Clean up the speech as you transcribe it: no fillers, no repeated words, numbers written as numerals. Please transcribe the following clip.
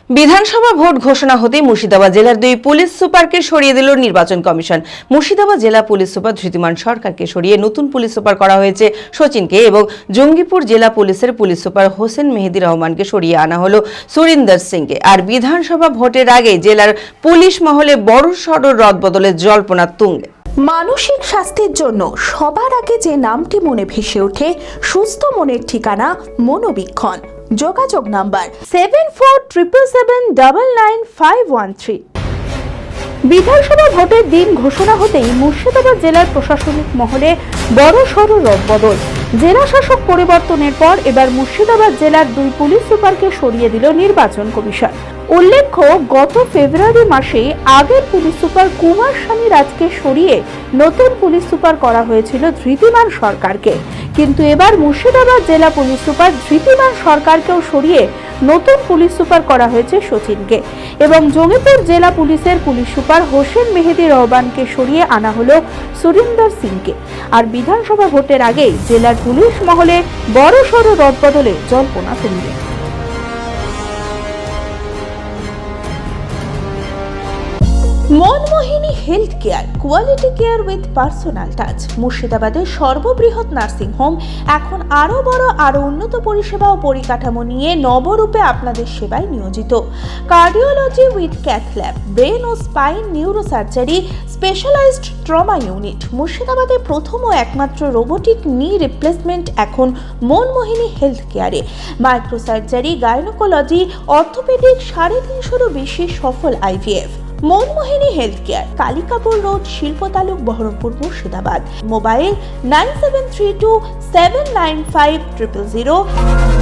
বিধানসভা ভোট ঘোষণা হতেই মুর্শিদাবাদ জেলার দুই পুলিশ সুপারকে সরিয়ে দিল নির্বাচন কমিশন। মুর্শিদাবাদ জেলা পুলিশ সুপার ধৃতিমান সরকারকে সরিয়ে নতুন পুলিশ সুপার করা হয়েছে সচিনকে এবং জঙ্গিপুর জেলা পুলিশের পুলিশ সুপার হোসেন মেহেদি রহমানকে সরিয়ে আনা হলো সুরিন্দর সিংকে। আর বিধানসভা ভোটের আগে জেলার পুলিশ মহলে বড়সড় রদবদলের জল্পনা তুঙ্গে। মানসিক স্বাস্থ্যের জন্য সবার আগে যে নামটি মনে ভেসে ওঠে, সুস্থ মনের ঠিকানা মনোবীক্ষণ। যোগাযোগ নাম্বার 7477799513। বিধানসভা ভোটের দিন ঘোষণা হতেই মুর্শিদাবাদ জেলার প্রশাসনিক মহলে বড়সড় রদবদল। জেলা শাসক পরিবর্তনের পর এবার মুর্শিদাবাদ জেলার দুই পুলিশ সুপারকে সরিয়ে দিল নির্বাচন কমিশন। উল্লেখ্য, গত ফেব্রুয়ারি মাসে আগের পুলিশ সুপার কুমার স্বামী রাজকে সরিয়ে নতুন পুলিশ সুপার করা হয়েছিল ধৃতিমান সরকারকে, কিন্তু এবার মুর্শিদাবাদ জেলা পুলিশ সুপার ধৃতিমান সরকারকেও সরিয়ে নতুন পুলিশ সুপার করা হয়েছে সচিনকে এবং জঙ্গিপুর জেলা পুলিশের পুলিশ সুপার হোসেন মেহেদি রহমানকে সরিয়ে আনা হলো সুরিন্দর সিংকে। আর বিধানসভা ভোটের আগেই জেলার পুলিশ মহলে বড়সড় রদবদলে জল্পনা তুঙ্গে। Manmohini health care, quality care with personal touch. মুর্শিদাবাদের সর্ববৃহৎ নার্সিং হোম এখন আরও বড়, আরও উন্নত পরিষেবা ও পরিকাঠামো নিয়ে নবরূপে আপনাদের সেবায় নিয়োজিত। Cardiology with cath lab, brain ও spine neuro surgery, specialised trauma unit. মুর্শিদাবাদের প্রথম ও একমাত্র রোবোটিক নি রিপ্লেসমেন্ট এখন মনমোহিনী হেলথ কেয়ারে। মাইক্রো সার্জারি, গাইনোকোলজি, অর্থোপেডিক, 350-এরও বেশি সফল IVF। Manmohini health care, Kalikapur road, শিল্প তালুক, বহরমপুর, মুর্শিদাবাদ। মোবাইল 9732795000।